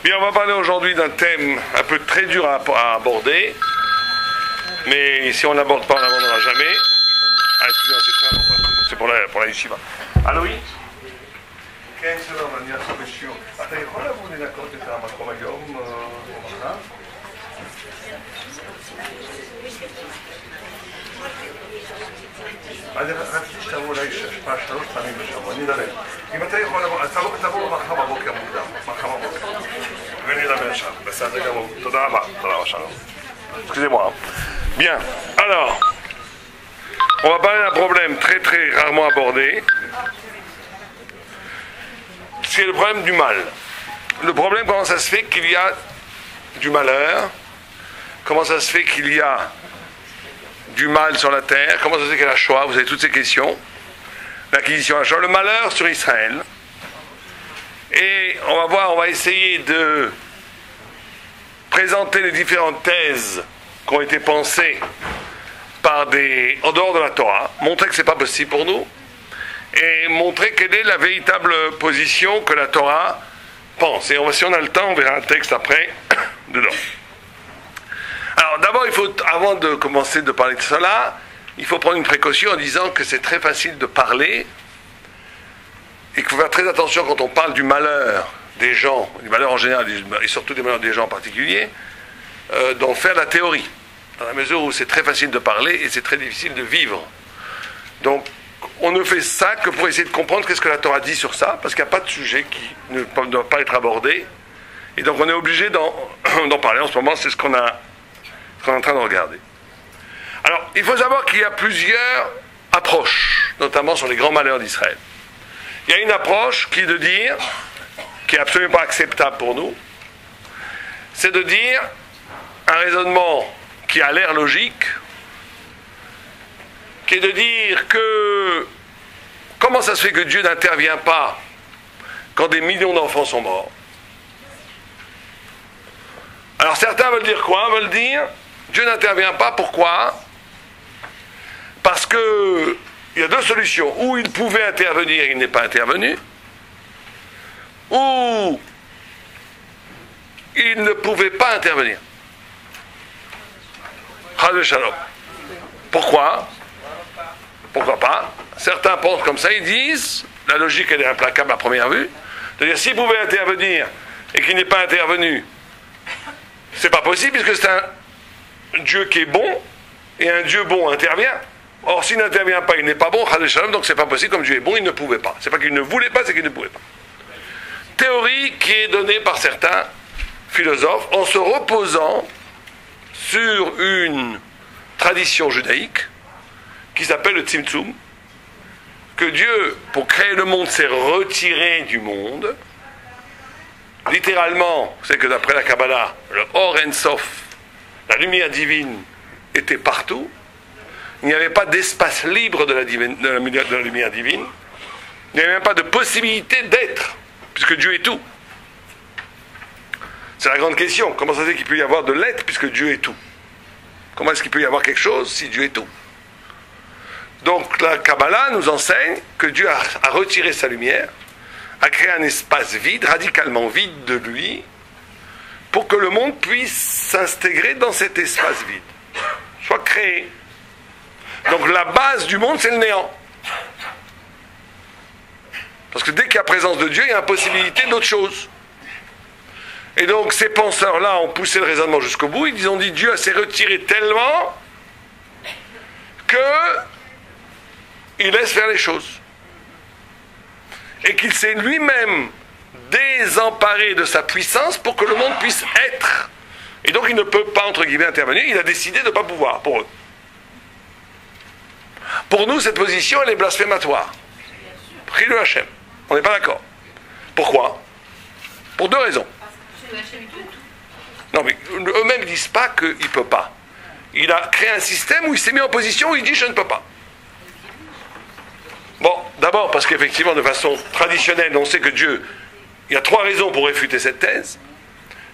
Bien, on va parler aujourd'hui d'un thème un peu très dur à aborder, mais si on n'aborde pas, on n'abordera jamais. Ah, excusez-moi, c'est pour la yeshiva. Allô, oui? כן, שלום, אני עכשיו בשיעור. אתה יכול לבוא לנקות את המקום היום, מחר? אז רציתי שתבוא אולי 3 פעמים בשבוע, אני אדבר. אם אתה יכול לבוא, אז תבוא מחר בבוקר מוקדם, מחר בבוקר. ונדבר שם, בסדר גמור. תודה רבה, שלום. Excusez-moi. Bien, alors, on va parler d'un problème très très rarement abordé. C'est le problème du mal. Le problème, comment ça se fait qu'il y a du malheur? Comment ça se fait qu'il y a du mal sur la terre? Comment ça se fait qu'il y a la Shoah? Vous avez toutes ces questions. L'acquisition, la Shoah, le malheur sur Israël. Et on va essayer de présenter les différentes thèses qui ont été pensées en dehors de la Torah, montrer que ce n'est pas possible pour nous, et montrer quelle est la véritable position que la Torah pense. Et si on a le temps, on verra un texte après, dedans. Alors d'abord, avant de commencer de parler de cela, il faut prendre une précaution en disant que c'est très facile de parler, et qu'il faut faire très attention quand on parle du malheur des gens, du malheur en général, et surtout des malheurs des gens en particulier, d'en faire la théorie, dans la mesure où c'est très facile de parler et c'est très difficile de vivre. Donc, on ne fait ça que pour essayer de comprendre qu'est-ce que la Torah dit sur ça, parce qu'il n'y a pas de sujet qui ne doit pas être abordé. Et donc on est obligé d'en parler en ce moment, c'est ce qu'on est en train de regarder. Alors, il faut savoir qu'il y a plusieurs approches, notamment sur les grands malheurs d'Israël. Il y a une approche qui est de dire, qui est absolument pas acceptable pour nous, c'est de dire un raisonnement qui a l'air logique, qui est de dire que comment ça se fait que Dieu n'intervient pas quand des millions d'enfants sont morts? Alors certains veulent dire quoi? Veulent dire Dieu n'intervient pas, pourquoi? Parce que il y a deux solutions. Ou il pouvait intervenir et il n'est pas intervenu, ou il ne pouvait pas intervenir. Chas Shalom. Pourquoi? Pourquoi pas? Certains pensent comme ça, ils disent, la logique elle est implacable à première vue, c'est-à-dire s'il pouvait intervenir et qu'il n'est pas intervenu, c'est pas possible puisque c'est un Dieu qui est bon et un Dieu bon intervient. Or s'il n'intervient pas, il n'est pas bon, Chas Shalom, donc c'est pas possible, comme Dieu est bon, il ne pouvait pas. C'est pas qu'il ne voulait pas, c'est qu'il ne pouvait pas. Théorie qui est donnée par certains philosophes en se reposant sur une tradition judaïque qui s'appelle le Tzimtzum, que Dieu, pour créer le monde, s'est retiré du monde. Littéralement, c'est que d'après la Kabbalah, le Or En Sof, la lumière divine, était partout. Il n'y avait pas d'espace libre de la lumière divine. Il n'y avait même pas de possibilité d'être, puisque Dieu est tout. C'est la grande question. Comment ça se fait qu'il peut y avoir de l'être, puisque Dieu est tout? Comment est-ce qu'il peut y avoir quelque chose si Dieu est tout? Donc la Kabbalah nous enseigne que Dieu a retiré sa lumière, a créé un espace vide, radicalement vide de lui, pour que le monde puisse s'intégrer dans cet espace vide, soit créé. Donc la base du monde, c'est le néant. Parce que dès qu'il y a présence de Dieu, il y a impossibilité d'autre chose. Et donc ces penseurs-là ont poussé le raisonnement jusqu'au bout, ils ont dit Dieu s'est retiré tellement que il laisse faire les choses. Et qu'il s'est lui-même désemparé de sa puissance pour que le monde puisse être. Et donc il ne peut pas, entre guillemets, intervenir, il a décidé de ne pas pouvoir, pour eux. Pour nous, cette position, elle est blasphématoire. Prie le Hachem. On n'est pas d'accord. Pourquoi? Pour deux raisons. Non, mais eux-mêmes ne disent pas qu'il ne peut pas. Il a créé un système où il s'est mis en position où il dit je ne peux pas. Bon, d'abord parce qu'effectivement, de façon traditionnelle, on sait que Dieu, il y a trois raisons pour réfuter cette thèse.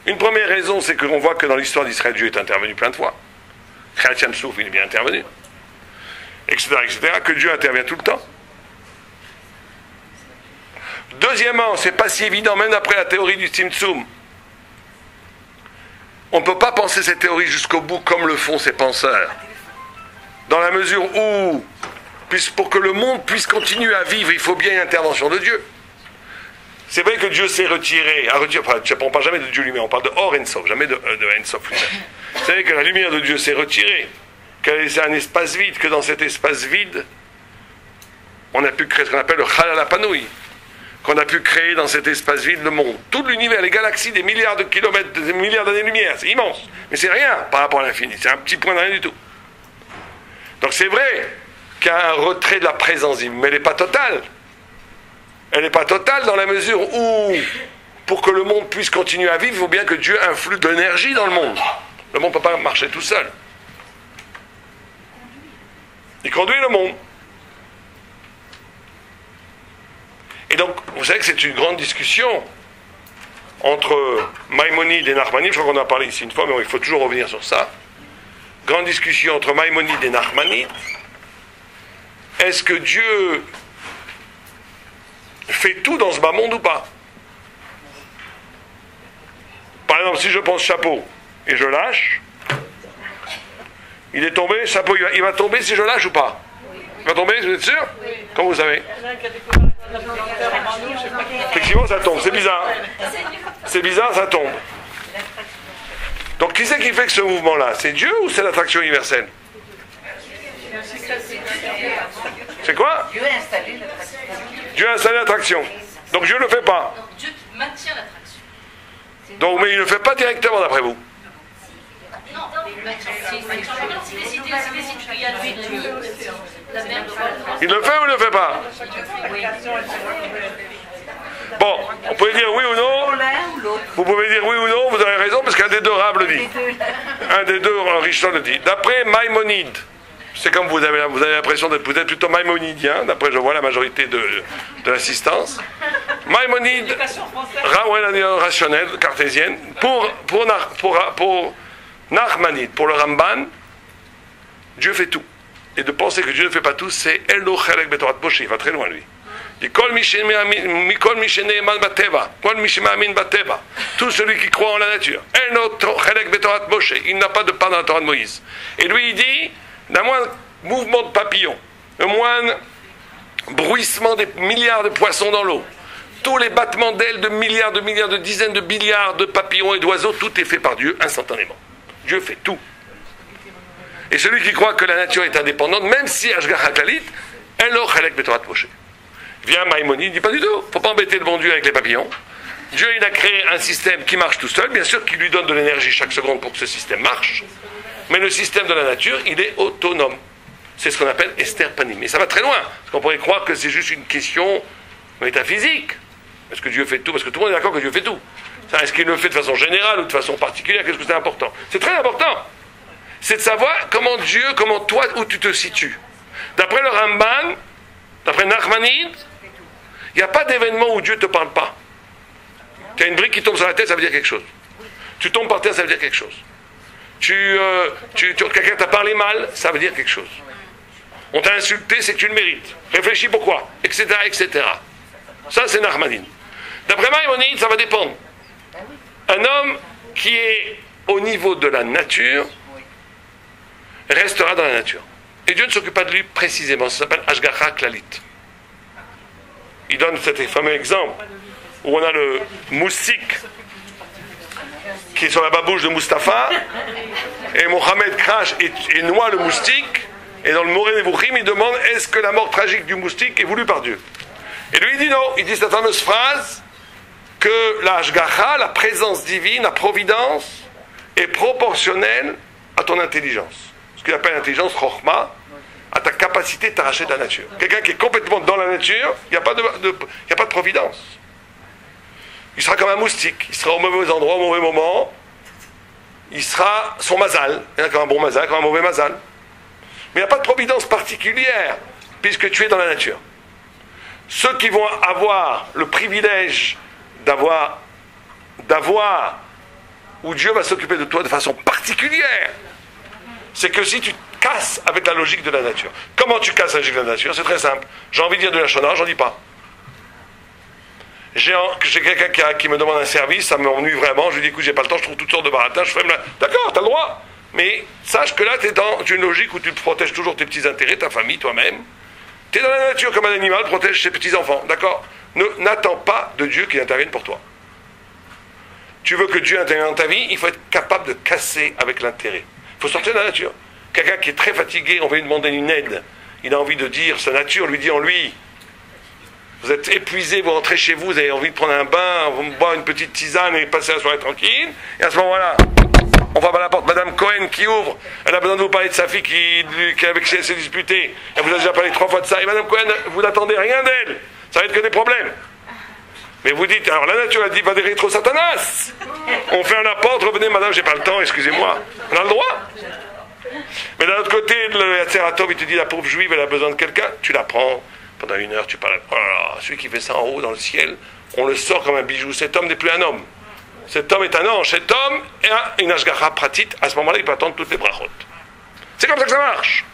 Une première raison, c'est qu'on voit que dans l'histoire d'Israël, Dieu est intervenu plein de fois. Kriyat Yam Souf, il est bien intervenu. Etc., que Dieu intervient tout le temps. Deuxièmement, c'est pas si évident, même d'après la théorie du Tzimtzum, on ne peut pas penser cette théorie jusqu'au bout comme le font ces penseurs. Dans la mesure où, pour que le monde puisse continuer à vivre, il faut bien une intervention de Dieu. C'est vrai que Dieu s'est retiré. On ne parle jamais de Dieu lui-même, on parle de Or Ensof, jamais de Ensof lui-même. C'est vrai que la lumière de Dieu s'est retirée, qu'elle a laissé un espace vide, que dans cet espace vide, on a pu créer ce qu'on appelle le Chalal HaPanoui, qu'on a pu créer dans cet espace vide le monde. Tout l'univers, les galaxies, des milliards de kilomètres, des milliards d'années-lumière, c'est immense. Mais c'est rien par rapport à l'infini, c'est un petit point de rien du tout. Donc c'est vrai qu'il y a un retrait de la présence divine, mais elle n'est pas totale. Elle n'est pas totale dans la mesure où, pour que le monde puisse continuer à vivre, il faut bien que Dieu influe de l'énergie dans le monde. Le monde ne peut pas marcher tout seul. Il conduit le monde. Et donc, vous savez que c'est une grande discussion entre Maïmonide et Nachmanide. Je crois qu'on en a parlé ici une fois, mais il faut toujours revenir sur ça. Grande discussion entre Maïmonide et Nachmanide. Est-ce que Dieu fait tout dans ce bas monde ou pas? Par exemple, si je pense chapeau et je lâche, il est tombé, chapeau, il va tomber si je lâche ou pas? Il va tomber, vous êtes sûr? Comment vous savez? Effectivement, ça tombe, c'est bizarre. C'est bizarre, ça tombe. Donc, qui c'est qui fait que ce mouvement-là? C'est Dieu ou c'est l'attraction universelle? C'est quoi? Dieu a installé l'attraction. Donc Dieu ne le fait pas. Donc Dieu maintient l'attraction. Donc, mais il ne le fait pas directement d'après vous. Non, il maintient. Si décidé qu'il y a lui de nuit, la mer doit. Il le fait ou il ne le fait pas? Bon, on peut dire oui ou non. Vous pouvez dire oui ou non, vous avez raison, parce qu'un des deux Rav le dit. Un des deux, Richon le dit. D'après Maïmonide, c'est comme vous avez l'impression d'être peut-être plutôt maïmonidien, d'après je vois la majorité de l'assistance. Maïmonide, rationnelle, cartésienne, pour Nachmanide, pour le Ramban, Dieu fait tout. Et de penser que Dieu ne fait pas tout, c'est Elo Chelek Betorat Moshe, il va très loin lui. Tout celui qui croit en la nature. Il n'a pas de part dans la Torah de Moïse. Et lui il dit, le moindre mouvement de papillon, le moindre bruissement des milliards de poissons dans l'eau, tous les battements d'ailes de milliards, de dizaines de milliards de papillons et d'oiseaux, tout est fait par Dieu instantanément. Dieu fait tout. Et celui qui croit que la nature est indépendante, même si Ashgacha Klalit, Elo Chelek Betorat Moshe. Vient Maïmonide, il dit pas du tout, il ne faut pas embêter le bon Dieu avec les papillons. Dieu il a créé un système qui marche tout seul, bien sûr qu'il lui donne de l'énergie chaque seconde pour que ce système marche, mais le système de la nature, il est autonome. C'est ce qu'on appelle Esther Panim. Mais ça va très loin, parce qu'on pourrait croire que c'est juste une question métaphysique. Est-ce que Dieu fait tout? Parce que tout le monde est d'accord que Dieu fait tout. Est-ce qu'il le fait de façon générale ou de façon particulière? Qu'est-ce que c'est important? C'est très important. C'est de savoir comment Dieu, comment toi, où tu te situes. D'après le Ramban, d'après Nachmanide, il n'y a pas d'événement où Dieu ne te parle pas. Tu as une brique qui tombe sur la tête, ça veut dire quelque chose. Tu tombes par terre, ça veut dire quelque chose. Quelqu'un t'a parlé mal, ça veut dire quelque chose. On t'a insulté, c'est que tu le mérites. Réfléchis pourquoi, etc., etc. Ça, c'est Nachmanide. D'après Maïmonide, ça va dépendre. Un homme qui est au niveau de la nature restera dans la nature. Et Dieu ne s'occupe pas de lui précisément. Ça s'appelle Ashgacha Klalit. Il donne cet fameux exemple où on a le moustique qui est sur la babouche de Mustapha, et Mohamed crache et noie le moustique, et dans le Moré Nevuchim, il demande est-ce que la mort tragique du moustique est voulue par Dieu? Et lui il dit non, il dit cette fameuse phrase que la Ashgacha, la présence divine, la providence, est proportionnelle à ton intelligence. Ce qu'il appelle l'intelligence, Chokhmah, à ta capacité de t'arracher de la nature. Quelqu'un qui est complètement dans la nature, il n'y a pas de providence. Il sera comme un moustique, il sera au mauvais endroit, au mauvais moment, il sera son mazal, il y a comme un bon mazal, comme un mauvais mazal. Mais il n'y a pas de providence particulière, puisque tu es dans la nature. Ceux qui vont avoir le privilège d'avoir, où Dieu va s'occuper de toi de façon particulière, c'est que si tu casses avec la logique de la nature. Comment tu casses la logique de la nature? C'est très simple. J'ai envie de dire de la chonard, j'en dis pas. J'ai quelqu'un qui me demande un service, ça m'ennuie vraiment, je lui dis écoute, j'ai pas le temps, je trouve toutes sortes de baratins, je fais d'accord, t'as le droit, mais sache que là, tu es dans une logique où tu protèges toujours tes petits intérêts, ta famille, toi-même. Tu es dans la nature comme un animal, protège ses petits-enfants, d'accord? N'attends pas de Dieu qu'il intervienne pour toi. Tu veux que Dieu intervienne dans ta vie, il faut être capable de casser avec l'intérêt. Il faut sortir de la nature. Quelqu'un qui est très fatigué, on va lui demander une aide, il a envie de dire, sa nature lui dit en lui, vous êtes épuisé, vous rentrez chez vous, vous avez envie de prendre un bain, vous boire une petite tisane et passer la soirée tranquille, et à ce moment-là, on va à la porte, Madame Cohen qui ouvre, elle a besoin de vous parler de sa fille avec qui elle s'est disputée, elle vous a déjà parlé 3 fois de ça, et Madame Cohen, vous n'attendez rien d'elle, ça va être que des problèmes. Mais vous dites, alors la nature a dit, va des rétro Satanas. On ferme la porte, revenez Madame, j'ai pas le temps, excusez-moi. On a le droit. Mais d'un autre côté, le Yatzeratov, il te dit, la pauvre juive, elle a besoin de quelqu'un, tu la prends. Pendant 1 heure, tu parles, oh là là, celui qui fait ça en haut, dans le ciel, on le sort comme un bijou. Cet homme n'est plus un homme. Cet homme est un ange. Cet homme a une ashgacha pratit. À ce moment-là, il peut attendre toutes les brachot. C'est comme ça que ça marche.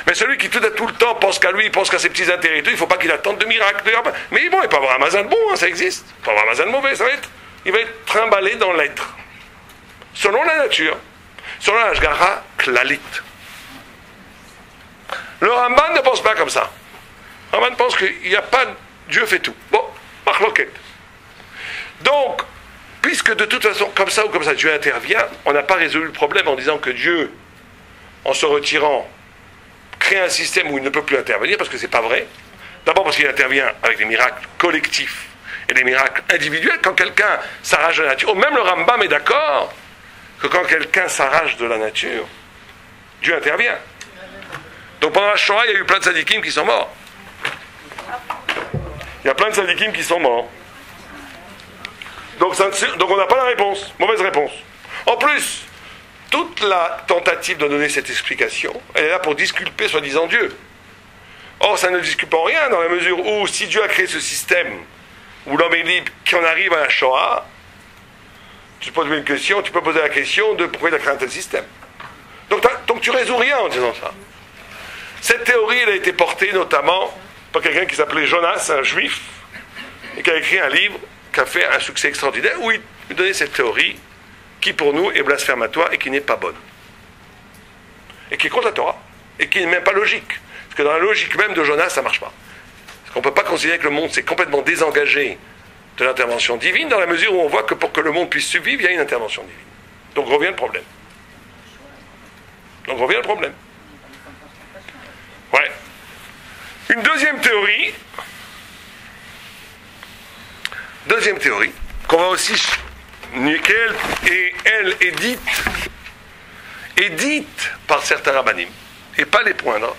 Mais celui qui tout le temps pense qu'à lui, il pense qu'à ses petits intérêts et tout, il ne faut pas qu'il attende de miracles. Mais bon, il peut avoir un mazal bon, hein, ça existe. Il peut avoir un mazal mauvais, il va être trimballé dans l'être. Selon la nature. Selon la ashgacha klalit. Le Ramban ne pense pas comme ça. Ramban pense qu'il n'y a pas Dieu fait tout. Bon, marloquette. Donc, puisque de toute façon, comme ça ou comme ça, Dieu intervient, on n'a pas résolu le problème en disant que Dieu, en se retirant, crée un système où il ne peut plus intervenir, parce que c'est pas vrai. D'abord parce qu'il intervient avec des miracles collectifs et des miracles individuels. Quand quelqu'un s'arrache de la nature, même le Rambam est d'accord que quand quelqu'un s'arrache de la nature, Dieu intervient. Donc pendant la Shoah, il y a eu plein de sadikim qui sont morts. Il y a plein de sadikim qui sont morts. Donc on n'a pas la réponse. Mauvaise réponse. En plus, toute la tentative de donner cette explication, elle est là pour disculper soi-disant Dieu. Or, ça ne disculpe en rien, dans la mesure où, si Dieu a créé ce système, où l'homme est libre, qu'on arrive à la Shoah, tu te poses une question, tu peux poser la question de pourquoi il a créé un tel système. Donc tu résous rien en disant ça. Cette théorie, elle a été portée notamment par quelqu'un qui s'appelait Jonas, un juif, et qui a écrit un livre qui a fait un succès extraordinaire, où il donnait cette théorie qui pour nous est blasphématoire et qui n'est pas bonne. Et qui est contre la Torah. Et qui n'est même pas logique. Parce que dans la logique même de Jonas, ça ne marche pas. Parce qu'on ne peut pas considérer que le monde s'est complètement désengagé de l'intervention divine, dans la mesure où on voit que pour que le monde puisse survivre, il y a une intervention divine. Donc revient le problème. Ouais. Une deuxième théorie, qu'on va aussi nickel, et elle est dite par certains rabbanim, et pas les moindres,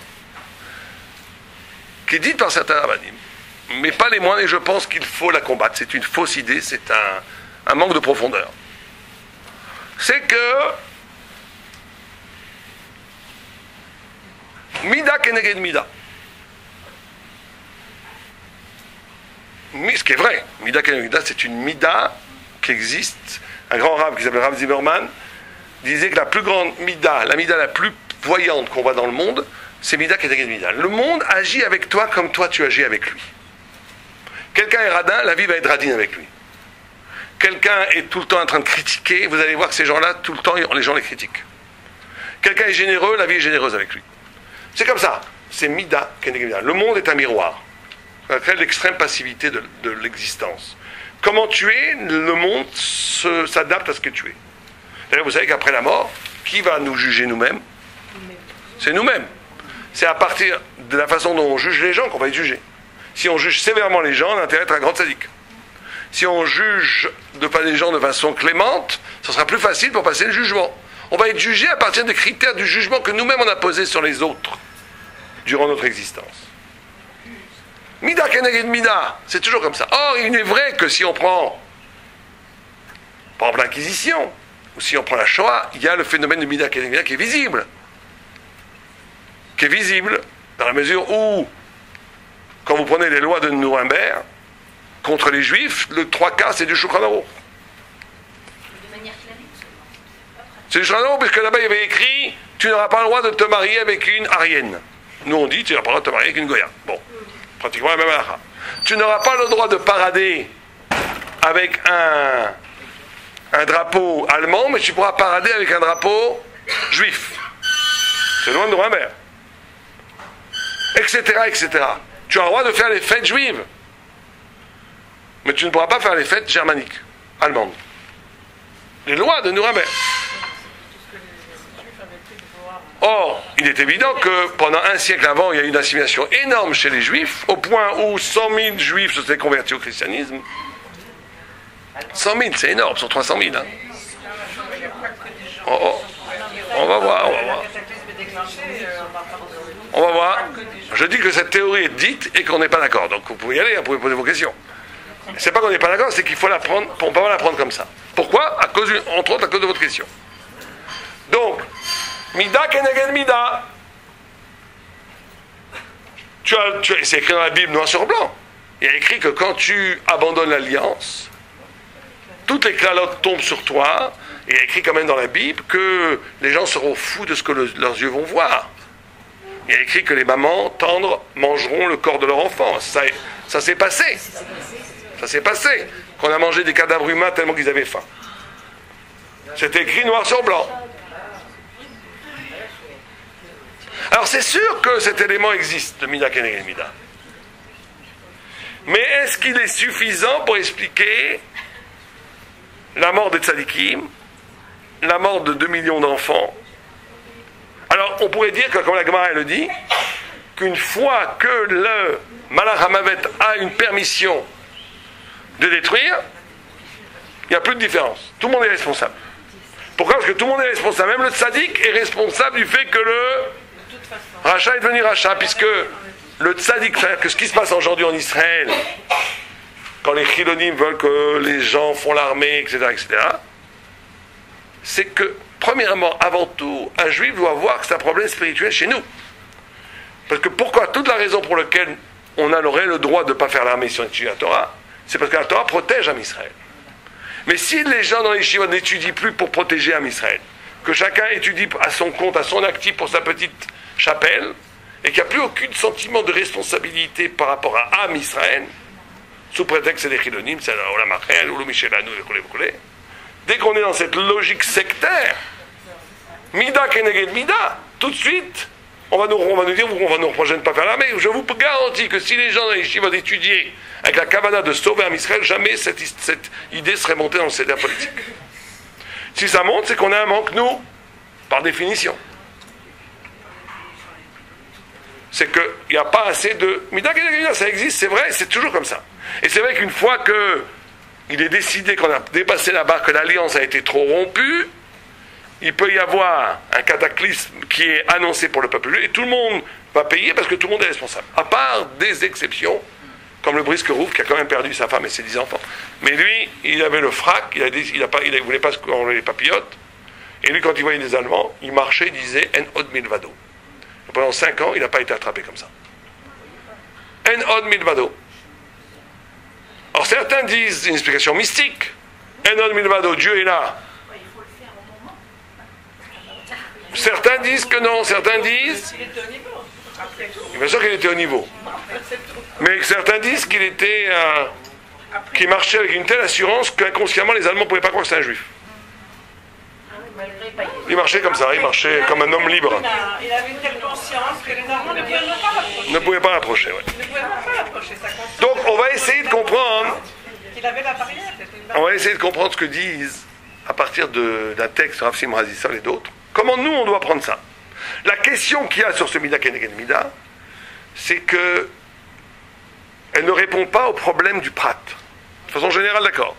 qui est dite par certains rabbanim, mais pas les moindres, et je pense qu'il faut la combattre. C'est une fausse idée, c'est un manque de profondeur. C'est que Mida keneged Mida. Mais ce qui est vrai, Mida keneged Mida, c'est une Mida qui existe. Un grand rabbin qui s'appelle Rav Zimmerman disait que la plus grande Mida, la Mida la plus voyante qu'on voit dans le monde, c'est Mida keneged Mida. Le monde agit avec toi comme toi tu agis avec lui. Quelqu'un est radin, la vie va être radine avec lui. Quelqu'un est tout le temps en train de critiquer, vous allez voir que ces gens-là, tout le temps, les gens les critiquent. Quelqu'un est généreux, la vie est généreuse avec lui. C'est comme ça. C'est Mida keneged Mida. Le monde est un miroir. Ça crée l'extrême passivité de l'existence. Comment tu es, le monde s'adapte à ce que tu es. D'ailleurs, vous savez qu'après la mort, qui va nous juger nous-mêmes? C'est nous-mêmes. C'est à partir de la façon dont on juge les gens qu'on va être jugé. Si on juge sévèrement les gens, on a intérêt à être un grand sadique. Si on juge les gens de façon clémente, ce sera plus facile pour passer le jugement. On va être jugé à partir des critères du jugement que nous-mêmes on a posés sur les autres durant notre existence. Mida keneged Mida, c'est toujours comme ça. Or, il est vrai que si on prend, par exemple, l'Inquisition, ou si on prend la Shoah, il y a le phénomène de Mida keneged Mida qui est visible. Qui est visible dans la mesure où, quand vous prenez les lois de Nuremberg, contre les Juifs, le 3 quarts, c'est du Shulchan Aruch. De manière clanique. C'est du Shulchan Aruch, parce que là-bas, il y avait écrit « Tu n'auras pas le droit de te marier avec une Aryenne ». Nous, on dit « Tu n'auras pas le droit de te marier avec une Goya ». Bon, pratiquement la même halakha. Tu n'auras pas le droit de parader avec un drapeau allemand, mais tu pourras parader avec un drapeau juif. C'est loin de ma mère. Etc., etc. Tu as le droit de faire les fêtes juives. Mais tu ne pourras pas faire les fêtes germaniques, allemandes. Les lois de Nuremberg. Or, il est évident que pendant un siècle avant, il y a eu une assimilation énorme chez les juifs, au point où 100 000 juifs se sont convertis au christianisme. 100 000, c'est énorme, sur 300 000. Hein. On va voir. On va voir. Je dis que cette théorie est dite et qu'on n'est pas d'accord. Donc vous pouvez y aller, vous pouvez poser vos questions. C'est pas qu'on n'est pas d'accord, c'est qu'il faut la prendre, on ne peut pas la prendre comme ça. Pourquoi? Entre autres à cause de votre question. Donc, Mida keneged Mida. C'est écrit dans la Bible noir sur blanc. Il y a écrit que quand tu abandonnes l'alliance, toutes les calottes tombent sur toi. Et il y a écrit quand même dans la Bible que les gens seront fous de ce que leurs yeux vont voir. Il y a écrit que les mamans tendres mangeront le corps de leur enfant. Ça s'est passé. Ça s'est passé. Qu'on a mangé des cadavres humains tellement qu'ils avaient faim. C'est écrit noir sur blanc. Alors c'est sûr que cet élément existe, le Mida Keneged Mida. Mais est-ce qu'il est suffisant pour expliquer la mort des tzadikim, la mort de 2 millions d'enfants? Alors on pourrait dire que, comme la Gemara le dit, qu'une fois que le Malach HaMavet a une permission de détruire, il n'y a plus de différence. Tout le monde est responsable. Pourquoi? Parce que tout le monde est responsable. Même le tzaddik est responsable du fait que le rachat est devenu rachat, puisque le tzaddik, c'est-à-dire que ce qui se passe aujourd'hui en Israël, quand les chilonim veulent que les gens font l'armée, etc., c'est que, premièrement, avant tout, un juif doit voir que c'est un problème spirituel chez nous. Parce que pourquoi? Toute la raison pour laquelle on aurait le droit de ne pas faire l'armée si on étudie la Torah, c'est parce que la Torah protège Am Israël. Mais si les gens dans les yeshivot n'étudient plus pour protéger Am Israël, que chacun étudie à son compte, à son actif pour sa petite chapelle, et qu'il n'y a plus aucun sentiment de responsabilité par rapport à Am Israël, sous prétexte que c'est des chilonim, c'est l'Olam Achel, ou le Michelanu, dès qu'on est dans cette logique sectaire, Mida Keneged Mida, tout de suite, on va nous dire, on va nous reprocher de ne pas faire l'armée. Je vous garantis que si les gens dans les yeshivot étudiaient avec la kavana de sauver Am Israël, jamais cette idée serait montée dans le céder politique. Si ça monte, c'est qu'on a un manque, nous, par définition. C'est qu'il n'y a pas assez de... Mida Keneged Mida, ça existe, c'est vrai, c'est toujours comme ça. Et c'est vrai qu'une fois qu'il est décidé qu'on a dépassé la barre, que l'alliance a été trop rompue, il peut y avoir un cataclysme qui est annoncé pour le peuple juif, et tout le monde va payer parce que tout le monde est responsable. À part des exceptions, comme le Brisker-Ruf qui a quand même perdu sa femme et ses 10 enfants. Mais lui, il avait le frac, il ne voulait pas qu'on les papillote, et lui, quand il voyait des Allemands, il marchait, il disait « En od milvado ». Pendant 5 ans, il n'a pas été attrapé comme ça. « En od milvado ». Alors certains disent une explication mystique. « En od milvado », Dieu est là. Certains disent que non, certains disent... Bien sûr qu'il était au niveau. Mais certains disent qu'il était... qu'il marchait avec une telle assurance qu'inconsciemment les Allemands ne pouvaient pas croire que c'était un juif. Il marchait comme ça, il marchait comme un homme libre. Il avait une telle conscience que les Allemands ne pouvaient pas l'approcher. Donc on va essayer de comprendre... On va essayer de comprendre ce que disent, à partir d'un texte de Rav Simon Hazissal et d'autres, comment nous on doit prendre ça. La question qu'il y a sur ce Mida Keneged Mida, c'est que elle ne répond pas au problème du prat. De façon générale, d'accord.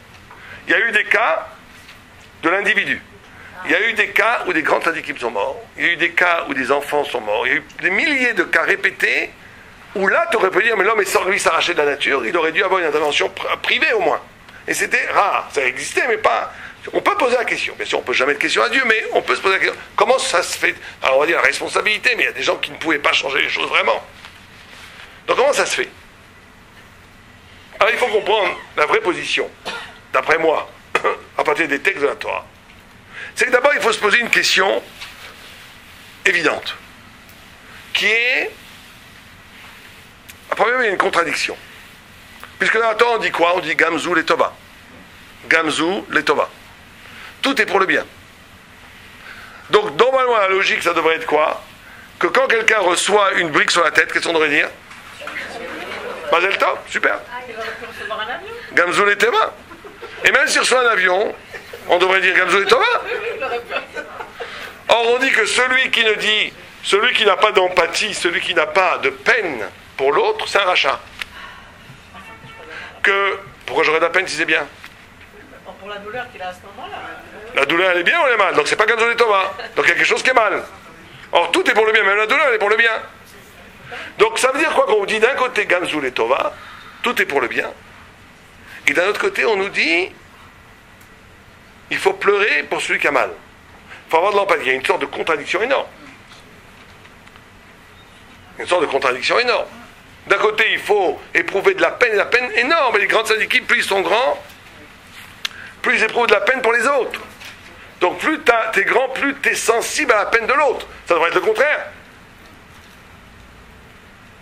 Il y a eu des cas de l'individu. Il y a eu des cas où des grands tzadikim sont morts. Il y a eu des cas où des enfants sont morts. Il y a eu des milliers de cas répétés où là, tu aurais pu dire, mais l'homme est sorti s'arracher de la nature, il aurait dû avoir une intervention privée au moins. Et c'était rare. Ça existait, mais pas... On peut poser la question. Bien sûr, on ne pose jamais de question à Dieu, mais on peut se poser la question. Comment ça se fait? Alors, on va dire la responsabilité, mais il y a des gens qui ne pouvaient pas changer les choses vraiment. Donc, comment ça se fait? Alors, il faut comprendre la vraie position, d'après moi, à partir des textes de la Torah. C'est que d'abord, il faut se poser une question évidente, qui est... À première vue, il y a une contradiction. Puisque dans la Torah, on dit quoi? On dit Gamzul et Tova. Gamzu Letova. Tout est pour le bien. Donc, normalement, la logique, ça devrait être quoi? Que quand quelqu'un reçoit une brique sur la tête, qu'est-ce qu'on devrait dire? Mazel Tov, super. Gamzu Letova. Et même s'il reçoit un avion, on devrait dire Gamzu Letova. Or, on dit que celui qui n'a pas d'empathie, celui qui n'a pas de peine pour l'autre, c'est un rachat. Pourquoi j'aurais de la peine si c'est bien? Pour la douleur qu'il a à ce moment-là. La douleur, elle est bien ou elle est mal? Donc c'est pas Gamzu Letova. Donc il y a quelque chose qui est mal. Or, tout est pour le bien, même la douleur, elle est pour le bien. Donc ça veut dire quoi? Qu'on dit d'un côté Gamzu Letova, tout est pour le bien. Et d'un autre côté, on nous dit il faut pleurer pour celui qui a mal. Il faut avoir de l'empathie. Il y a une sorte de contradiction énorme. Une sorte de contradiction énorme. D'un côté, il faut éprouver de la peine énorme. Et les grands syndiqués, plus ils sont grands, plus ils éprouvent de la peine pour les autres. Donc plus t'es grand, plus t'es sensible à la peine de l'autre. Ça devrait être le contraire.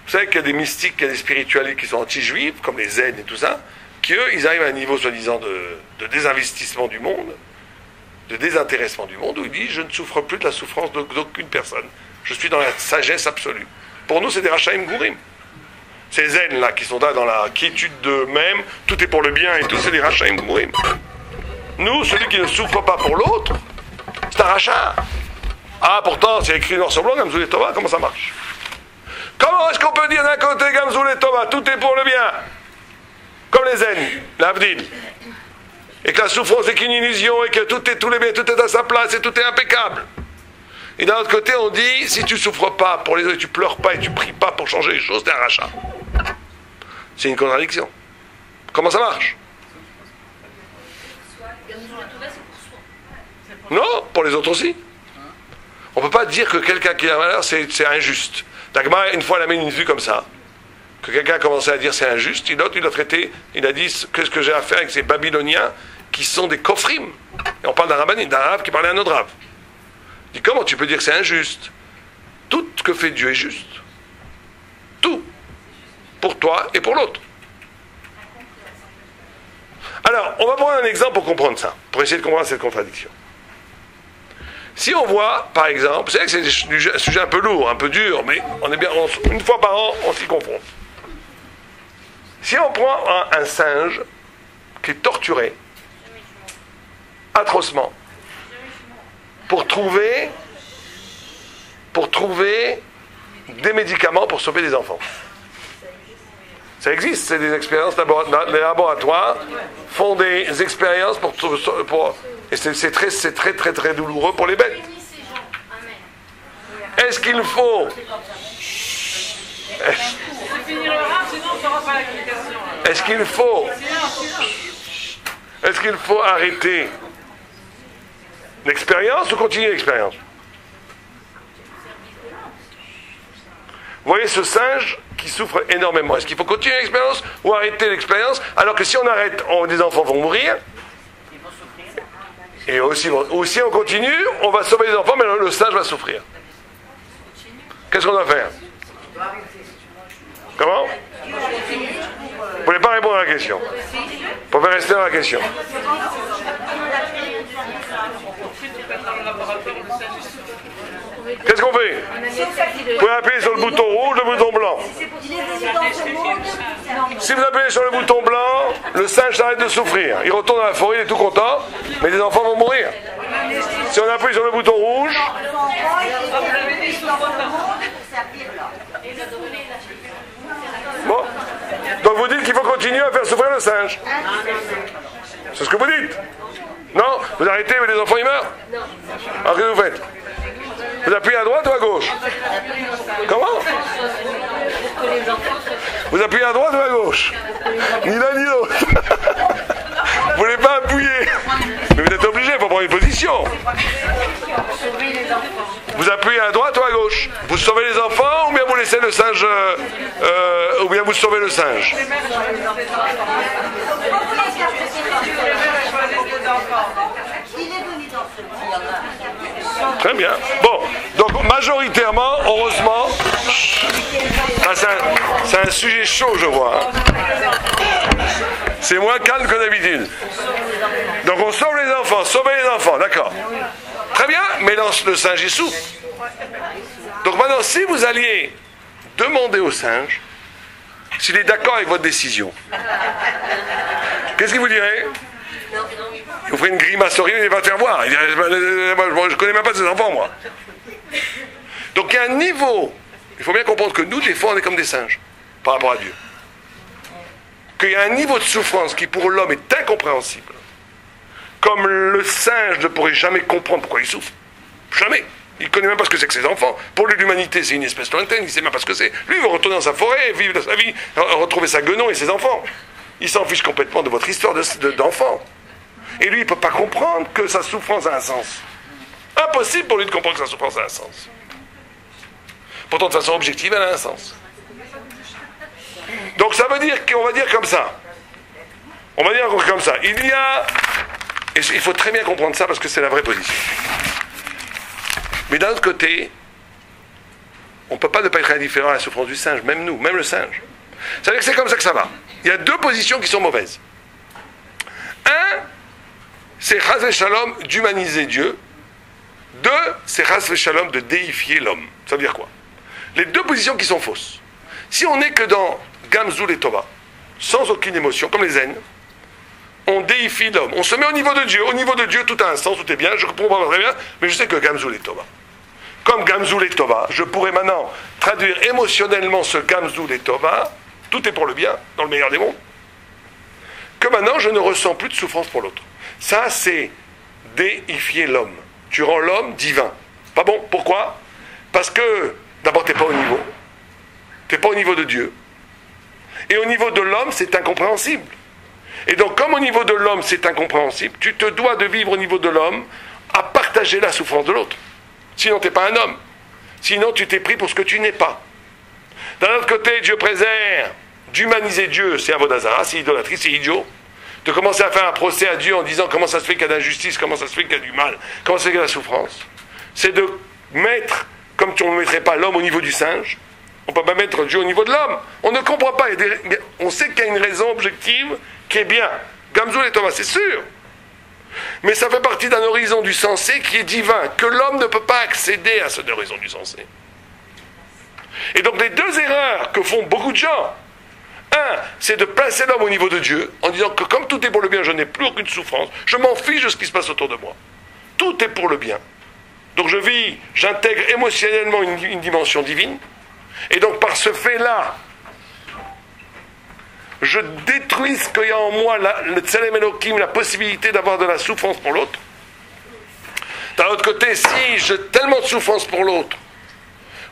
Vous savez qu'il y a des mystiques, qu'il y a des spiritualistes qui sont anti-juifs, comme les zen et tout ça, qui eux, ils arrivent à un niveau soi-disant de désinvestissement du monde, de désintéressement du monde, où ils disent « je ne souffre plus de la souffrance d'aucune personne. Je suis dans la sagesse absolue. » Pour nous, c'est des Rachaim Gourim. Ces zen là qui sont là dans la quiétude d'eux-mêmes, tout est pour le bien et tout, c'est des Rachaim Gourim. Nous, celui qui ne souffre pas pour l'autre, c'est un rachat. Ah, pourtant, c'est écrit noir sur blanc, Gamzu Letova, comment ça marche? Comment est-ce qu'on peut dire d'un côté Gamzu Letova, tout est pour le bien, comme les zen, l'Avdil, et que la souffrance est qu'une illusion, et que tout est à sa place, et tout est impeccable. Et d'un autre côté, on dit, si tu souffres pas pour les autres, et tu pleures pas, et tu pries pas pour changer les choses, t'es un rachat. C'est une contradiction. Comment ça marche? Non, pour les autres aussi. On ne peut pas dire que quelqu'un qui a malheur, c'est injuste. Dagmar, une fois, elle a mis une vue comme ça. Que quelqu'un a commencé à dire c'est injuste, il l'a traité, il a dit qu'est-ce que j'ai à faire avec ces Babyloniens qui sont des kofrim. Et on parle d'un rabbin, d'un rave qui parlait à un autre rave. Il dit comment tu peux dire que c'est injuste? Tout ce que fait Dieu est juste. Tout. Pour toi et pour l'autre. Alors, on va prendre un exemple pour comprendre ça, pour essayer de comprendre cette contradiction. Si on voit, par exemple, c'est vrai que c'est un sujet un peu lourd, un peu dur, mais une fois par an, on s'y confronte. Si on prend un singe qui est torturé atrocement pour trouver des médicaments pour sauver des enfants. Ça existe, c'est des expériences, les laboratoires font des expériences et c'est très douloureux pour les bêtes. Est-ce qu'il faut Est-ce qu'il faut arrêter l'expérience ou continuer l'expérience? Vous voyez ce singe qui souffre énormément. Est-ce qu'il faut continuer l'expérience ou arrêter l'expérience? Alors que si on arrête, des enfants vont mourir. Et aussi si on continue, on va sauver les enfants, mais le singe va souffrir. Qu'est-ce qu'on doit faire? Comment? Vous ne pouvez pas répondre à la question. Vous pouvez rester dans la question. Qu'est-ce qu'on fait? Vous pouvez appuyer sur le bouton rouge, le bouton blanc. Si vous appuyez sur le bouton blanc, le singe s'arrête de souffrir. Il retourne dans la forêt, il est tout content, mais les enfants vont mourir. Si on appuie sur le bouton rouge... Bon. Donc vous dites qu'il faut continuer à faire souffrir le singe. C'est ce que vous dites. Non? Vous arrêtez, mais les enfants ils meurent? Alors qu'est-ce que vous faites? Vous appuyez à droite ou à gauche? Comment? Vous appuyez à droite ou à gauche? Ni l'un ni l'autre. Vous ne voulez pas appuyer. Mais vous êtes obligé, il faut prendre une position. Vous appuyez à droite ou à gauche? Vous sauvez les enfants ou bien vous laissez le singe ou bien vous sauvez le singe? Très bien. Bon, donc majoritairement, heureusement, c'est un sujet chaud, je vois. Hein. C'est moins calme que d'habitude. Donc on sauve les enfants, sauver les enfants, d'accord. Très bien, mais le singe il souffre. Donc maintenant, si vous alliez demander au singe s'il est d'accord avec votre décision, qu'est-ce qu'il vous dirait? Il vous ferait une grimace horrible, il va te faire voir. Il dirait, je ne connais même pas ces enfants, moi. Donc il y a un niveau. Il faut bien comprendre que nous, des fois, on est comme des singes par rapport à Dieu. Qu'il y a un niveau de souffrance qui, pour l'homme, est incompréhensible. Comme le singe ne pourrait jamais comprendre pourquoi il souffre. Jamais. Il ne connaît même pas ce que c'est que ses enfants. Pour lui, l'humanité, c'est une espèce lointaine, il ne sait même pas ce que c'est. Lui, il veut retourner dans sa forêt, vivre sa vie, retrouver sa guenon et ses enfants. Il s'en fiche complètement de votre histoire d'enfant. Et lui, il ne peut pas comprendre que sa souffrance a un sens. Impossible pour lui de comprendre que sa souffrance a un sens. Pourtant, de façon objective, elle a un sens. Donc ça veut dire qu'on va dire comme ça. On va dire comme ça. Il y a... Et il faut très bien comprendre ça parce que c'est la vraie position. Mais d'un autre côté, on ne peut pas ne pas être indifférent à la souffrance du singe, même nous, même le singe. Ça veut dire que c'est comme ça que ça va. Il y a deux positions qui sont mauvaises. Un, c'est chas v'shalom d'humaniser Dieu. Deux, c'est chas v'shalom de déifier l'homme. Ça veut dire quoi? Les deux positions qui sont fausses. Si on n'est que dans Gamzoul et Tova, sans aucune émotion, comme les zen, on déifie l'homme. On se met au niveau de Dieu. Au niveau de Dieu, tout a un sens, tout est bien. Je comprends pas très bien, mais je sais que Gamzoul et Tova. Comme Gamzoul et Tova, je pourrais maintenant traduire émotionnellement ce Gamzoul et Tova. Tout est pour le bien, dans le meilleur des mondes. Que maintenant, je ne ressens plus de souffrance pour l'autre. Ça, c'est déifier l'homme. Tu rends l'homme divin. Pas bon. Pourquoi? Parce que, d'abord, tu n'es pas au niveau. Tu n'es pas au niveau de Dieu. Et au niveau de l'homme, c'est incompréhensible. Et donc, comme au niveau de l'homme, c'est incompréhensible, tu te dois de vivre au niveau de l'homme à partager la souffrance de l'autre. Sinon, tu n'es pas un homme. Sinon, tu t'es pris pour ce que tu n'es pas. D'un autre côté, Dieu préserve d'humaniser Dieu, c'est avodazara, c'est idolâtrie, c'est idiot. De commencer à faire un procès à Dieu en disant comment ça se fait qu'il y a d'injustice, comment ça se fait qu'il y a du mal, comment ça se fait qu'il y a de la souffrance. C'est de mettre, comme on ne mettrait pas l'homme au niveau du singe, on ne peut pas mettre Dieu au niveau de l'homme. On ne comprend pas. On sait qu'il y a une raison objective qui est bien. Gamzoul et Thomas, c'est sûr. Mais ça fait partie d'un horizon du sensé qui est divin, que l'homme ne peut pas accéder à cet horizon du sensé. Et donc les deux erreurs que font beaucoup de gens, un, c'est de placer l'homme au niveau de Dieu, en disant que comme tout est pour le bien, je n'ai plus aucune souffrance, je m'en fiche de ce qui se passe autour de moi. Tout est pour le bien. Donc j'intègre émotionnellement une dimension divine, et donc par ce fait-là, je détruis ce qu'il y a en moi, le Tselem Elohim, la possibilité d'avoir de la souffrance pour l'autre. D'un autre côté, si j'ai tellement de souffrance pour l'autre,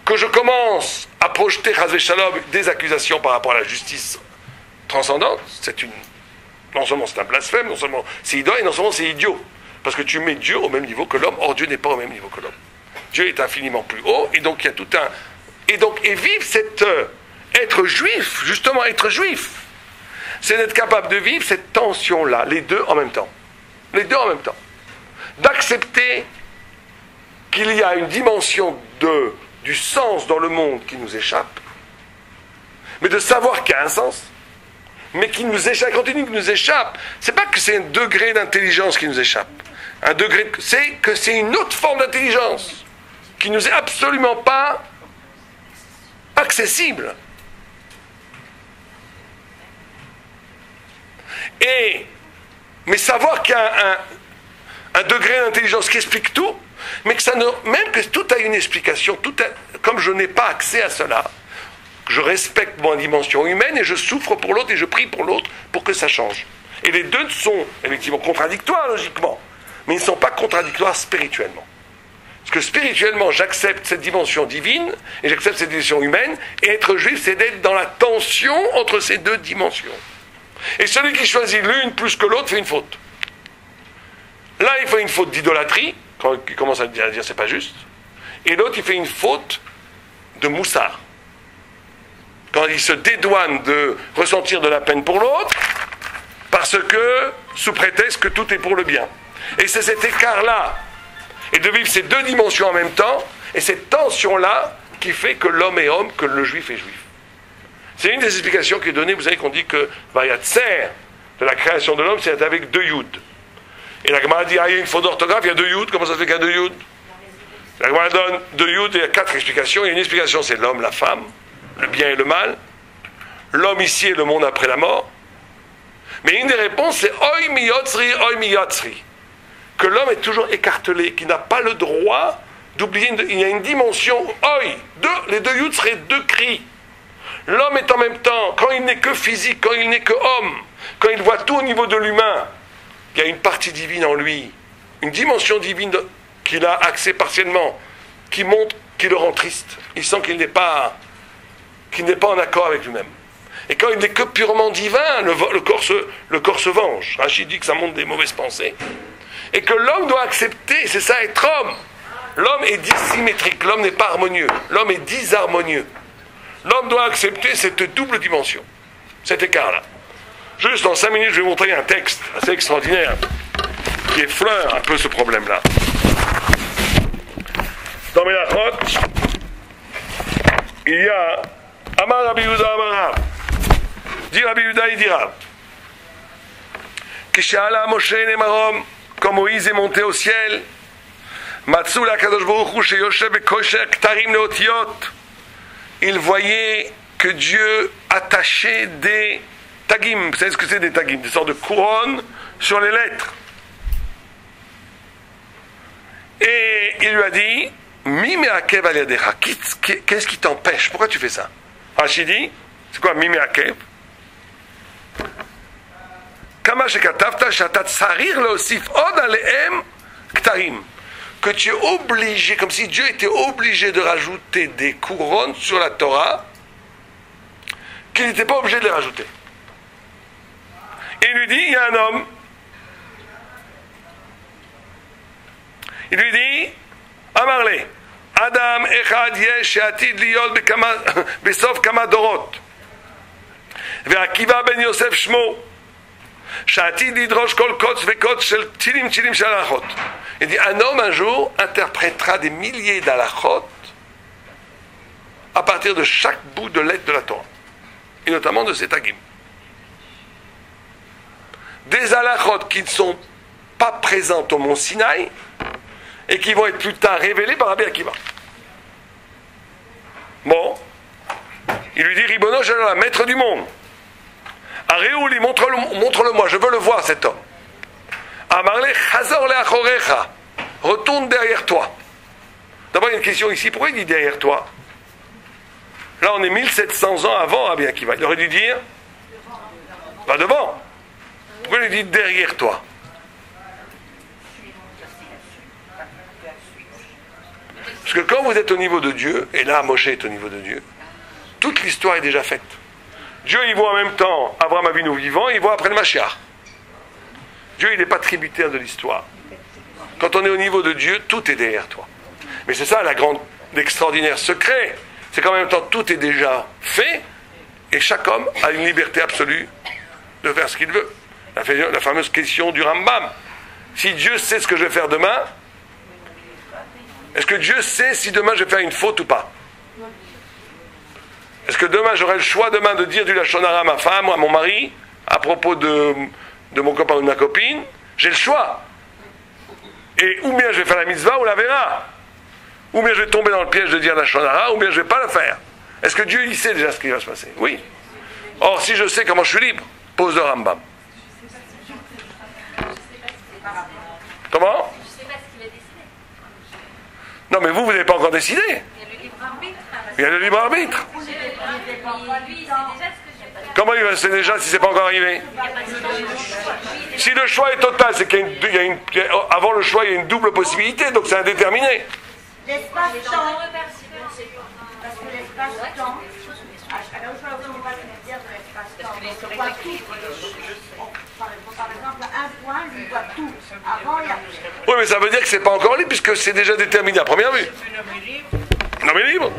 que je commence à projeter, chas v'shalom, des accusations par rapport à la justice transcendante, non seulement c'est un blasphème, non seulement c'est idole, et non seulement c'est idiot. Parce que tu mets Dieu au même niveau que l'homme. Or, Dieu n'est pas au même niveau que l'homme. Dieu est infiniment plus haut, et donc il y a tout un... Et vivre être juif, justement être juif, c'est d'être capable de vivre cette tension-là, les deux en même temps. Les deux en même temps. D'accepter qu'il y a une dimension du sens dans le monde qui nous échappe, mais de savoir qu'il y a un sens, mais qui nous échappe, continue qui nous échappe. C'est pas que c'est un degré d'intelligence qui nous échappe. C'est que c'est une autre forme d'intelligence qui nous est absolument pas accessible. Mais savoir qu'il y a un degré d'intelligence qui explique tout, mais que même que tout a une explication, comme je n'ai pas accès à cela, je respecte ma dimension humaine et je souffre pour l'autre et je prie pour l'autre pour que ça change. Et les deux sont effectivement contradictoires logiquement, mais ils ne sont pas contradictoires spirituellement. Parce que spirituellement, j'accepte cette dimension divine et j'accepte cette dimension humaine, et être juif, c'est d'être dans la tension entre ces deux dimensions. Et celui qui choisit l'une plus que l'autre fait une faute. Là, il fait une faute d'idolâtrie, quand il commence à dire c'est pas juste, et l'autre, il fait une faute de moussard. Quand il se dédouane de ressentir de la peine pour l'autre, parce que, sous prétexte que tout est pour le bien. Et c'est cet écart-là, et de vivre ces deux dimensions en même temps, et cette tension-là, qui fait que l'homme est homme, que le juif est juif. C'est une des explications qui est donnée, vous savez qu'on dit que Vayatser, de la création de l'homme, c'est avec 2 Yud. Et la Gemara dit, il y a une faute d'orthographe, il y a 2 Yud, comment ça se fait qu'il y a 2 Yud? La Gemara donne 2 Yud et il y a 4 explications. Il y a une explication, c'est l'homme, la femme, le bien et le mal. L'homme ici et le monde après la mort. Mais une des réponses, c'est Oi mi yotzri, que l'homme est toujours écartelé, qu'il n'a pas le droit d'oublier. Il y a une dimension Oi, les 2 Yud seraient 2 cris. L'homme est en même temps, quand il n'est que physique, quand il n'est que homme, quand il voit tout au niveau de l'humain, il y a une partie divine en lui, une dimension divine qu'il a accès partiellement, qui montre, qui le rend triste. Il sent qu'il n'est pas en accord avec lui-même. Et quand il n'est que purement divin, le corps se venge. Rachid dit que ça montre des mauvaises pensées. Et que l'homme doit accepter, c'est ça être homme. L'homme est dissymétrique, l'homme n'est pas harmonieux, l'homme est disharmonieux. L'homme doit accepter cette double dimension, cet écart-là. Juste en 5 minutes, je vais vous montrer un texte assez extraordinaire qui effleure un peu ce problème-là. Dans Melachot, il y a Amar Rabbi Yehuda Amar Rav. Dit Rabbi Yehuda, il dira Kishala Moshe Nemarom, quand Moïse est monté au ciel, Matsu la Kadosh Baruch Hu sheyoshev bekosher ktarim leotiot. Il voyait que Dieu attachait des tagim. Vous savez ce que c'est des tagim? Des sortes de couronnes sur les lettres. Et il lui a dit Mi me'akev al yadecha. Qu'est-ce qui t'empêche? Pourquoi tu fais ça? Rachid dit, c'est quoi Mi me'akev? Kama shekatavta shatat sarir leosif od alehem ktarim. Que tu es obligé, comme si Dieu était obligé de rajouter des couronnes sur la Torah, qu'il n'était pas obligé de les rajouter. Et il lui dit, il y a un homme, il lui dit, Amarle, Adam echad yesh she'atid liyot besof kama dorot, ve'akiva ben Yosef shmo, she'atid lidrosh kol kotz ve'kotz shel tilim shel halachot. Il dit, un homme un jour interprétera des milliers d'halachot à partir de chaque bout de lettre de la Torah, et notamment de ces tagim. Des halachot qui ne sont pas présentes au mont Sinaï et qui vont être plus tard révélées par Rabbi Akiva. Bon, il lui dit, Ribono Shel Olam, maître du monde, Areouli, montre-le-moi, je veux le voir cet homme. Amarle chazor leachorecha, retourne derrière toi. D'abord, il y a une question ici, pourquoi il dit derrière toi? Là, on est 1700 ans avant Rabbi Akiva. Il aurait dû dire, va devant. Pourquoi il dit derrière toi? Parce que quand vous êtes au niveau de Dieu, et là, Moshe est au niveau de Dieu, toute l'histoire est déjà faite. Dieu, il voit en même temps Abraham Avinu vivant, il voit après le Mashiach. Dieu, il n'est pas tributaire de l'histoire. Quand on est au niveau de Dieu, tout est derrière toi. Mais c'est ça l'extraordinaire secret. C'est qu'en même temps, tout est déjà fait, et chaque homme a une liberté absolue de faire ce qu'il veut. La fameuse question du Rambam. Si Dieu sait ce que je vais faire demain, est-ce que Dieu sait si demain je vais faire une faute ou pas? Est-ce que demain j'aurai le choix de dire du Lachon Hara à ma femme ou à mon mari à propos de mon copain ou de ma copine? J'ai le choix. Et ou bien je vais faire la mitzvah ou la vera. Ou bien je vais tomber dans le piège de dire Lachon Hara, ou bien je ne vais pas le faire. Est-ce que Dieu il sait déjà ce qui va se passer? Oui. Or, si je sais comment je suis libre, pose le Rambam. Comment? Je ne sais pas ce qu'il va décider. Non, mais vous n'avez pas encore décidé. Il y a le libre arbitre. Il y a le libre arbitre. Lui, il sait déjà ce que je vais faire. Comment il sait déjà si c'est pas encore arrivé? Si le choix est total, c'est avant le choix, il y a une double possibilité, donc c'est indéterminé. L'espace-temps, parce que l'espace-temps, alors aujourd'hui on va se dire de l'espace-temps, on voit tout. Par exemple, un point, lui voit tout, avant et après. Oui, mais ça veut dire que c'est pas encore libre, puisque c'est déjà déterminé à première vue. Non mais libre.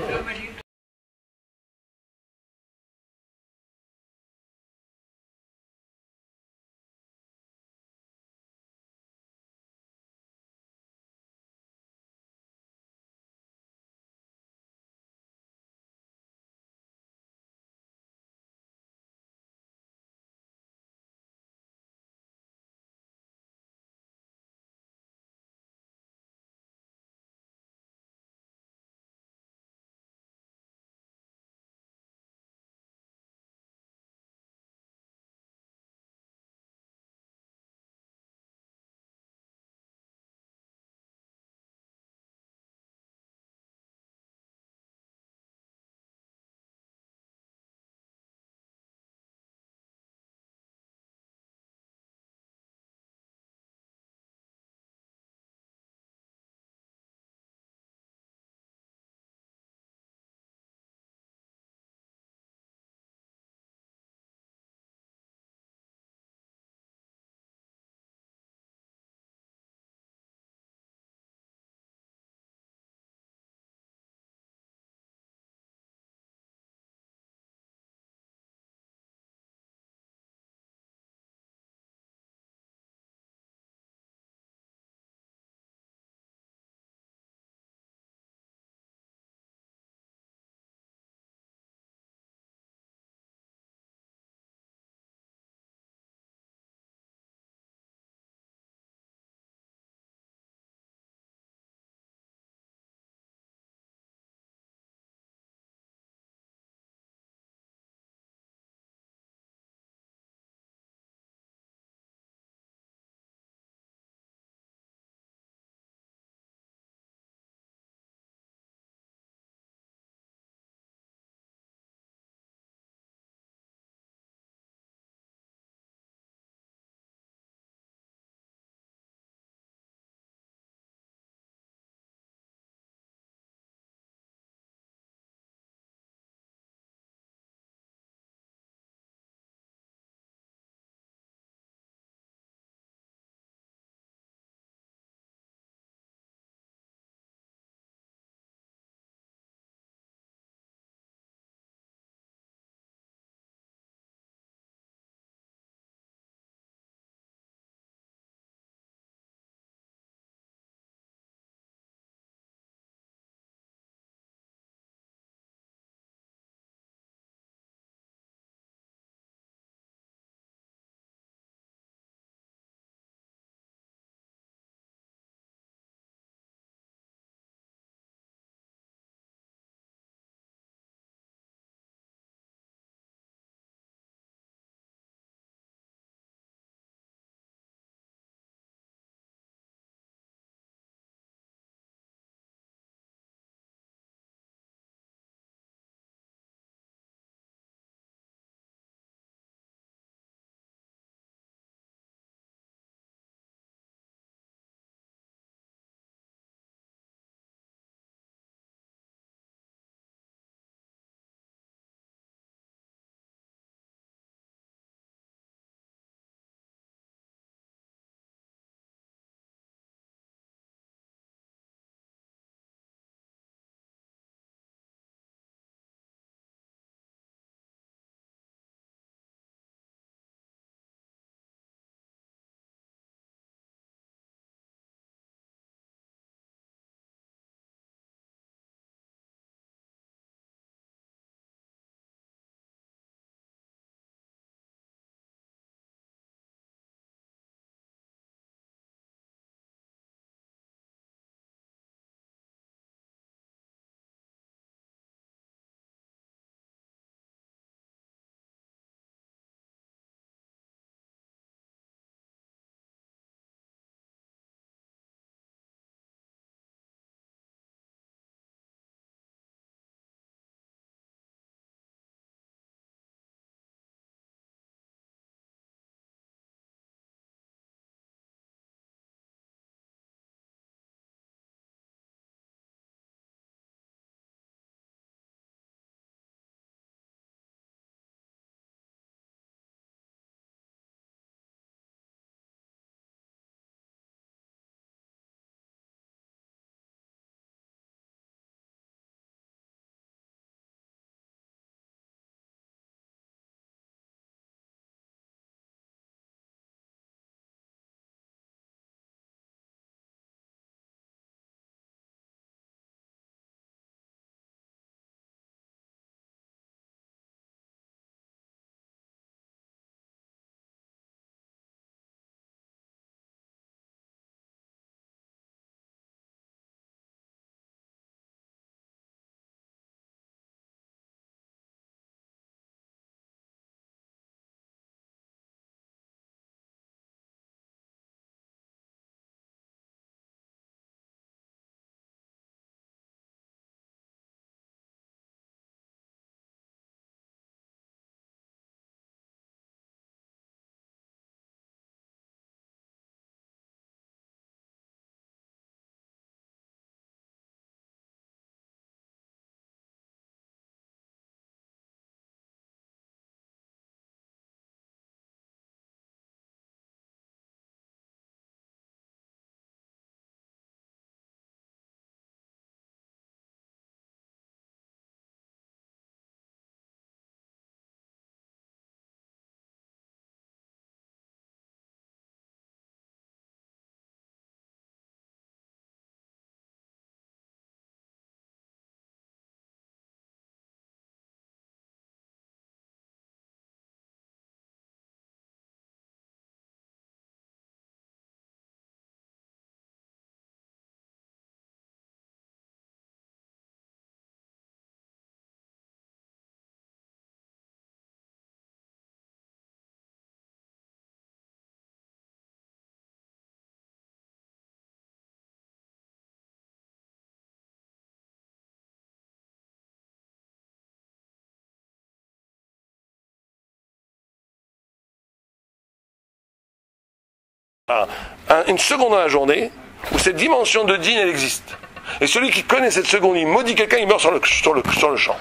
une seconde dans la journée où cette dimension de dîn, elle existe. Et celui qui connaît cette seconde, il maudit quelqu'un, il meurt sur le champ.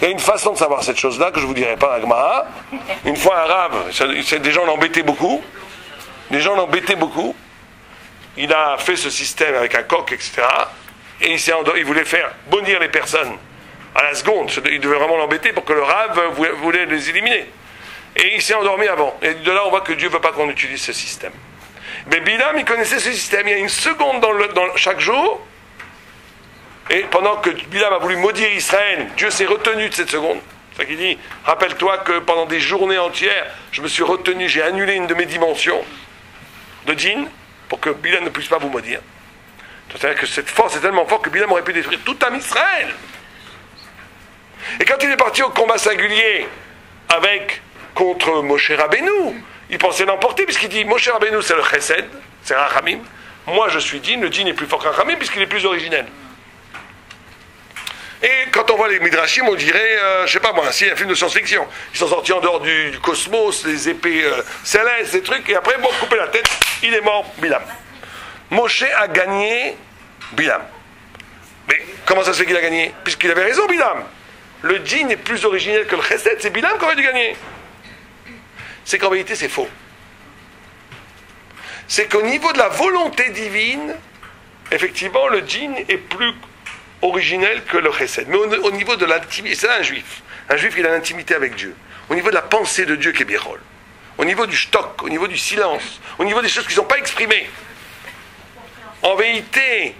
Il y a une façon de savoir cette chose-là que je ne vous dirai pas à Gemara. Une fois un rave, des gens l'embêtaient beaucoup. Il a fait ce système avec un coq, etc. Et il voulait faire bondir les personnes à la seconde. Il devait vraiment l'embêter pour que le rave voulait les éliminer. Et il s'est endormi avant. Et de là, on voit que Dieu ne veut pas qu'on utilise ce système. Mais Bilam, il connaissait ce système. Il y a une seconde dans chaque jour. Et pendant que Bilam a voulu maudire Israël, Dieu s'est retenu de cette seconde. C'est ça qu'il dit, rappelle-toi que pendant des journées entières, je me suis retenu, j'ai annulé une de mes dimensions de djinn pour que Bilam ne puisse pas vous maudire. C'est-à-dire que cette force est tellement forte que Bilam aurait pu détruire tout un Israël. Et quand il est parti au combat singulier contre Moshe Rabbeinu, il pensait l'emporter puisqu'il dit Moshe Rabbeinu c'est le chesed, c'est Rachamim. Moi je suis djinn, le djinn est plus fort que Rachamim puisqu'il est plus originel. Et quand on voit les Midrashim, on dirait, je sais pas moi, c'est un film de science-fiction. Ils sont sortis en dehors du cosmos, les épées célestes, des trucs, et après, bon, couper la tête, il est mort, Bilam. Moshe a gagné Bilam. Mais comment ça se fait qu'il a gagné? Puisqu'il avait raison, Bilam. Le djinn est plus originel que le chesed, c'est Bilam qui aurait dû gagner. C'est qu'en vérité, c'est faux. C'est qu'au niveau de la volonté divine, effectivement, le djinn est plus originel que le chesed. Mais au niveau de l'intimité, c'est un juif. Un juif, il a l'intimité avec Dieu. Au niveau de la pensée de Dieu qui est Bérol. Au niveau du shtok, au niveau du silence, au niveau des choses qui ne sont pas exprimées. En vérité,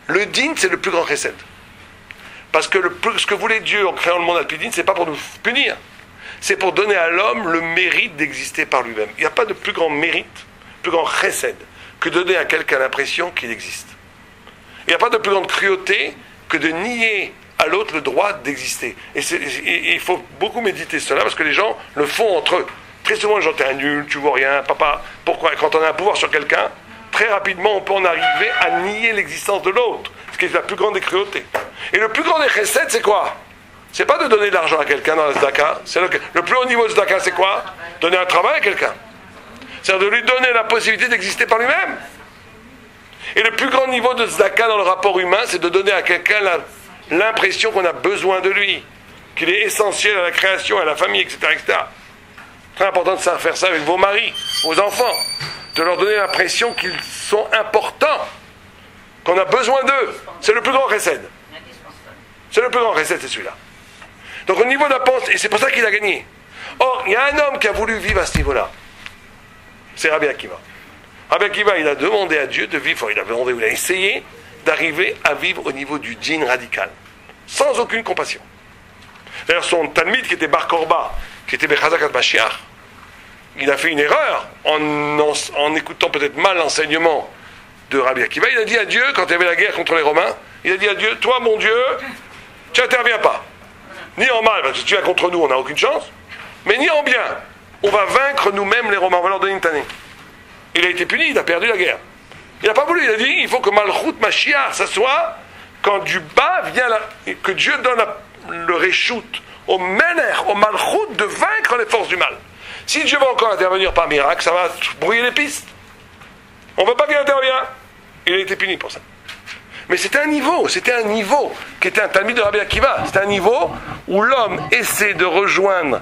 le din, c'est le plus grand chesed. Parce que ce que voulait Dieu en créant le monde alpidine, c'est pas pour nous punir. C'est pour donner à l'homme le mérite d'exister par lui-même. Il n'y a pas de plus grand mérite, plus grand chesed, que de donner à quelqu'un l'impression qu'il existe. Il n'y a pas de plus grande cruauté que de nier à l'autre le droit d'exister. Et il faut beaucoup méditer cela, parce que les gens le font entre eux. Très souvent, les gens, t'es un nul, tu vois rien, papa. Pourquoi? Quand on a un pouvoir sur quelqu'un, très rapidement, on peut en arriver à nier l'existence de l'autre, ce qui est la plus grande des cruautés. Et le plus grand des chesed, c'est quoi? C'est pas de donner de l'argent à quelqu'un dans la tzedaka. Le plus haut niveau de tzedaka, c'est quoi? Donner un travail à quelqu'un. C'est-à-dire de lui donner la possibilité d'exister par lui-même. Et le plus grand niveau de tzedaka dans le rapport humain, c'est de donner à quelqu'un l'impression qu'on a besoin de lui, qu'il est essentiel à la création, à la famille, etc., etc. Très important de faire ça avec vos maris, vos enfants, de leur donner l'impression qu'ils sont importants, qu'on a besoin d'eux. C'est le plus grand chesed. C'est le plus grand chesed, c'est celui-là. Donc au niveau de la pensée, et c'est pour ça qu'il a gagné. Or, il y a un homme qui a voulu vivre à ce niveau-là. C'est Rabbi Akiva. Rabbi Akiva, il a demandé à Dieu de vivre, il a essayé d'arriver à vivre au niveau du djinn radical, sans aucune compassion. D'ailleurs, son Talmid, qui était Bar Korba, qui était Bechazakat Mashiach, il a fait une erreur en écoutant peut-être mal l'enseignement de Rabbi Akiva. Il a dit à Dieu, quand il y avait la guerre contre les Romains, il a dit à Dieu, toi mon Dieu, tu n'interviens pas. Ni en mal, parce que tu viens contre nous, on n'a aucune chance, mais ni en bien. On va vaincre nous-mêmes les Romains, on va leur donner une tannée. Il a été puni, il a perdu la guerre. Il n'a pas voulu, il a dit, il faut que Malchut Mashiach, ça soit, quand du bas vient que Dieu donne le réchout au Mener, au Malchut, de vaincre les forces du mal. Si Dieu va encore intervenir par miracle, ça va brouiller les pistes. On ne veut pas qu'il intervienne. Il a été puni pour ça. Mais c'était un niveau qui était un Talmid de Rabbi Akiva. C'était un niveau où l'homme essaie de rejoindre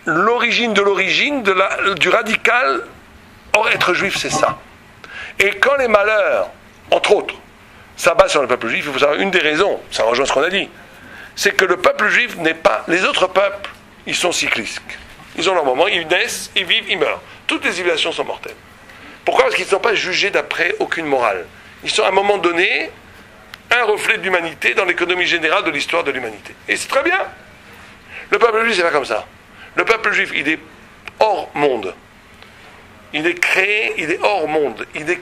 l'origine de l'origine du radical. Or, être juif, c'est ça. Et quand les malheurs, entre autres, s'abattent sur le peuple juif, il faut savoir une des raisons, ça rejoint ce qu'on a dit, c'est que le peuple juif n'est pas... Les autres peuples, ils sont cycliques. Ils ont leur moment, ils naissent, ils vivent, ils meurent. Toutes les civilisations sont mortelles. Pourquoi? Parce qu'ils ne sont pas jugés d'après aucune morale. Ils sont à un moment donné un reflet de l'humanité dans l'économie générale de l'histoire de l'humanité. Et c'est très bien. Le peuple juif, c'est pas comme ça. Le peuple juif, il est hors monde. Il est créé, il est hors monde. Il est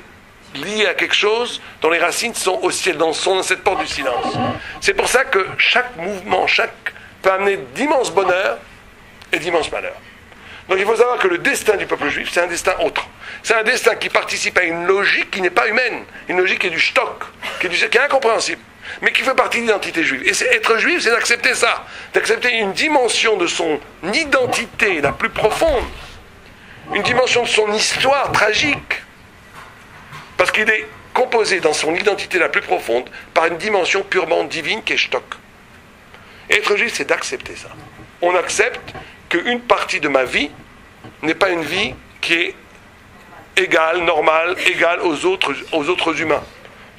lié à quelque chose dont les racines sont au ciel, dans cette porte du silence. C'est pour ça que chaque mouvement, peut amener d'immenses bonheurs et d'immenses malheurs. Donc il faut savoir que le destin du peuple juif, c'est un destin autre. C'est un destin qui participe à une logique qui n'est pas humaine, une logique qui est du shtok, qui est incompréhensible, mais qui fait partie de l'identité juive. Et être juif, c'est d'accepter ça, d'accepter une dimension de son identité la plus profonde, une dimension de son histoire tragique. Parce qu'il est composé dans son identité la plus profonde par une dimension purement divine qui est Shtok. Être juif, c'est d'accepter ça. On accepte qu'une partie de ma vie n'est pas une vie qui est égale, normale, égale aux autres humains.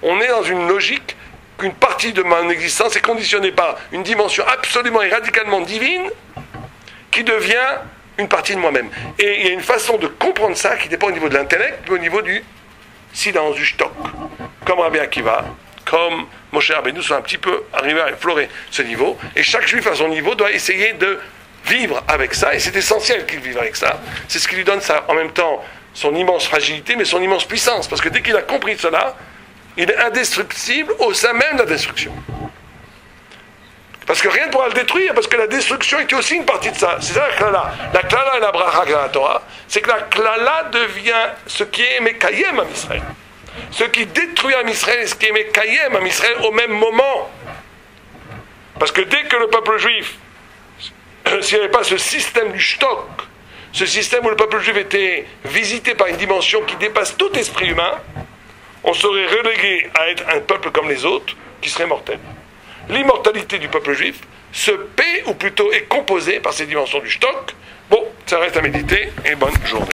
On est dans une logique qu'une partie de mon existence est conditionnée par une dimension absolument et radicalement divine qui devient une partie de moi-même. Et il y a une façon de comprendre ça qui n'est pas au niveau de l'intellect, mais au niveau du silence, du Shtok. Comme Rabbi Akiva, comme Moshe Rabbeinu sont un petit peu arrivés à effleurer ce niveau. Et chaque juif à son niveau doit essayer de vivre avec ça. Et c'est essentiel qu'il vive avec ça. C'est ce qui lui donne ça, en même temps son immense fragilité, mais son immense puissance. Parce que dès qu'il a compris cela, il est indestructible au sein même de la destruction. Parce que rien ne pourra le détruire, parce que la destruction est aussi une partie de ça. C'est ça la klala. La klala et la bracha de la Torah, c'est que la klala devient ce qui est Mekayem à Israël. Ce qui détruit à Israël et ce qui est Mekayem à Israël au même moment. Parce que dès que le peuple juif, s'il n'y avait pas ce système du Shtok, ce système où le peuple juif était visité par une dimension qui dépasse tout esprit humain, on serait relégué à être un peuple comme les autres, qui serait mortel. L'immortalité du peuple juif se paie, ou plutôt est composée par ces dimensions du Shtok. Bon, ça reste à méditer, et bonne journée.